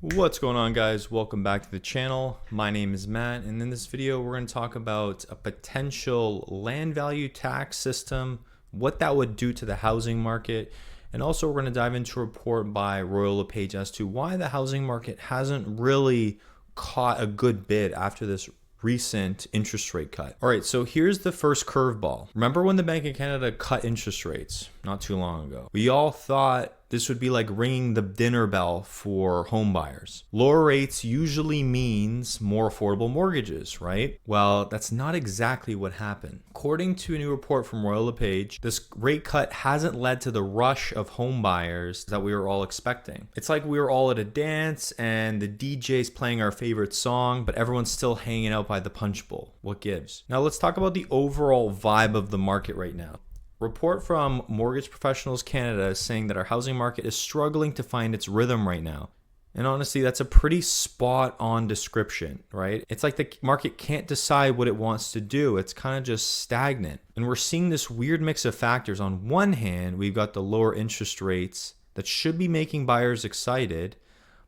What's going on, guys? Welcome back to the channel. My name is Matt, and in this video we're going to talk about a potential land value tax system, what that would do to the housing market, and also we're going to dive into a report by Royal LePage as to why the housing market hasn't really caught a good bid after this recent interest rate cut. All right, so here's the first curveball. Remember when the Bank of Canada cut interest rates not too long ago? We all thought this would be like ringing the dinner bell for home buyers. Lower rates usually means more affordable mortgages, right? Well, that's not exactly what happened. According to a new report from Royal LePage, this rate cut hasn't led to the rush of home buyers that we were all expecting. It's like we were all at a dance and the DJ's playing our favorite song, but everyone's still hanging out by the punch bowl. What gives? Now let's talk about the overall vibe of the market right now. Report from Mortgage Professionals Canada is saying that our housing market is struggling to find its rhythm right now. And honestly, that's a pretty spot on description, right? It's like the market can't decide what it wants to do. It's kind of just stagnant. And we're seeing this weird mix of factors. On one hand, we've got the lower interest rates that should be making buyers excited.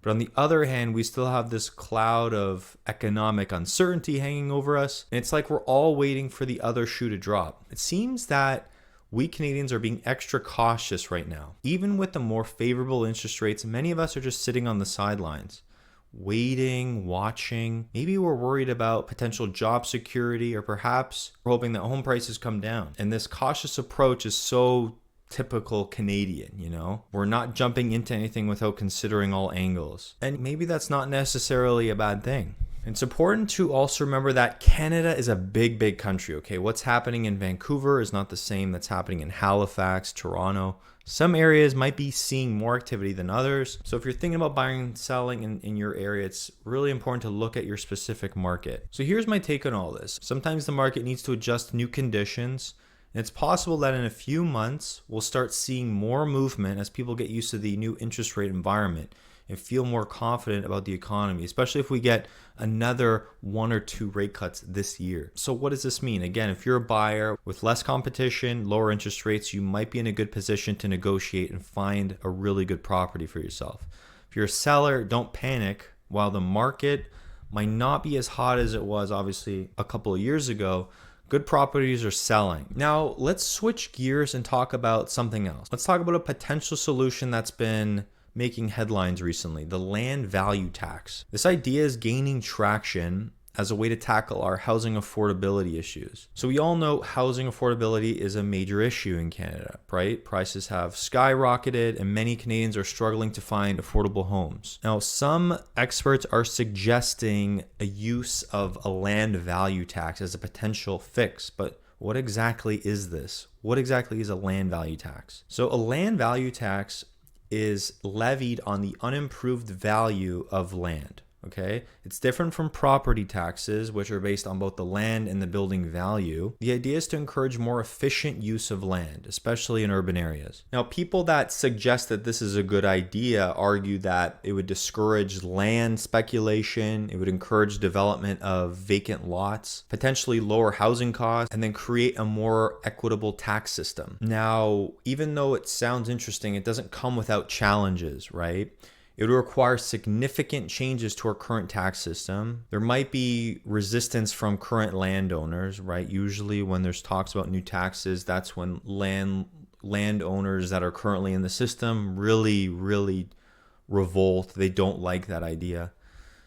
But on the other hand, we still have this cloud of economic uncertainty hanging over us. And it's like we're all waiting for the other shoe to drop. It seems that we Canadians are being extra cautious right now. Even with the more favorable interest rates, many of us are just sitting on the sidelines, waiting, watching. Maybe we're worried about potential job security, or perhaps we're hoping that home prices come down. And this cautious approach is so typical Canadian, you know? We're not jumping into anything without considering all angles. And maybe that's not necessarily a bad thing. It's important to also remember that Canada is a big country, okay? What's happening in Vancouver is not the same that's happening in Halifax, Toronto. Some areas might be seeing more activity than others. So if you're thinking about buying and selling in your area, it's really important to look at your specific market. So here's my take on all this. Sometimes the market needs to adjust to new conditions. And it's possible that in a few months, we'll start seeing more movement as people get used to the new interest rate environment and feel more confident about the economy, especially if we get another 1 or 2 rate cuts this year. So what does this mean? Again, if you're a buyer with less competition, lower interest rates, you might be in a good position to negotiate and find a really good property for yourself. If you're a seller, don't panic. While the market might not be as hot as it was obviously a couple of years ago, good properties are selling. Now, let's switch gears and talk about something else. Let's talk about a potential solution that's been making headlines recently, the land value tax. This idea is gaining traction as a way to tackle our housing affordability issues. So we all know housing affordability is a major issue in Canada, right? Prices have skyrocketed and many Canadians are struggling to find affordable homes. Now, some experts are suggesting a use of a land value tax as a potential fix, but what exactly is this? What exactly is a land value tax? So a land value tax is levied on the unimproved value of land. Okay, it's different from property taxes, which are based on both the land and the building value. The idea is to encourage more efficient use of land, especially in urban areas. Now, people that suggest that this is a good idea argue that it would discourage land speculation, it would encourage development of vacant lots, potentially lower housing costs, and then create a more equitable tax system. Now, even though it sounds interesting, it doesn't come without challenges, right? It would require significant changes to our current tax system. There might be resistance from current landowners, right? Usually when there's talks about new taxes, that's when landowners that are currently in the system really revolt. They don't like that idea.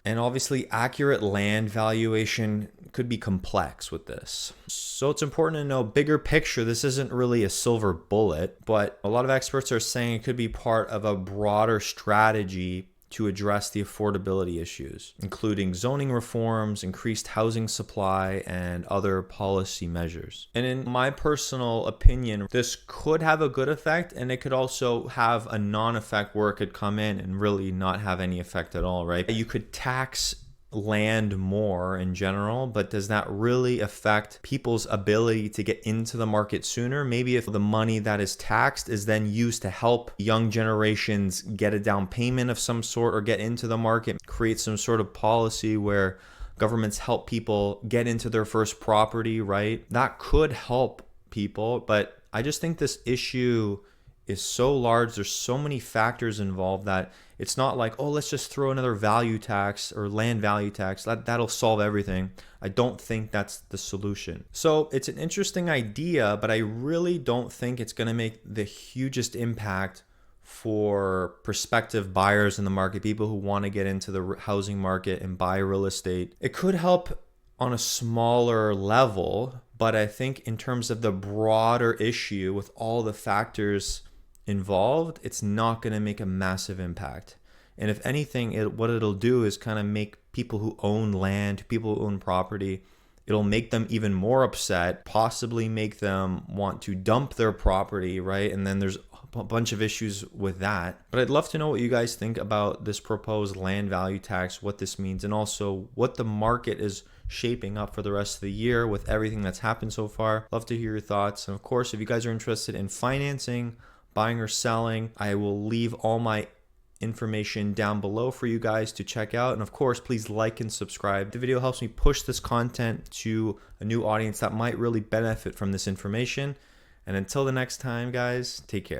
And obviously, accurate land valuation could be complex with this. So it's important to know, bigger picture, this isn't really a silver bullet, but a lot of experts are saying it could be part of a broader strategy to address the affordability issues, including zoning reforms, increased housing supply, and other policy measures. And in my personal opinion, this could have a good effect, and it could also have a non-effect where it could come in and really not have any effect at all, right? You could tax land more in general, but does that really affect people's ability to get into the market sooner? Maybe if the money that is taxed is then used to help young generations get a down payment of some sort or get into the market, create some sort of policy where governments help people get into their first property, right? That could help people, but I just think this issue is so large, there's so many factors involved that It's not like, oh, let's just throw another value tax or land value tax. That'll solve everything. I don't think that's the solution. So it's an interesting idea, but I really don't think it's going to make the hugest impact for prospective buyers in the market, people who want to get into the housing market and buy real estate. It could help on a smaller level, but I think in terms of the broader issue with all the factors involved, it's not going to make a massive impact. And if anything, what it'll do is kind of make people who own land, people who own property, it'll make them even more upset, possibly make them want to dump their property, right? And then there's a bunch of issues with that. But I'd love to know what you guys think about this proposed land value tax, what this means, and also what the market is shaping up for the rest of the year with everything that's happened so far. Love to hear your thoughts. And of course, if you guys are interested in financing, buying or selling, I will leave all my information down below for you guys to check out. And of course, please like and subscribe. The video helps me push this content to a new audience that might really benefit from this information. And until the next time, guys, take care.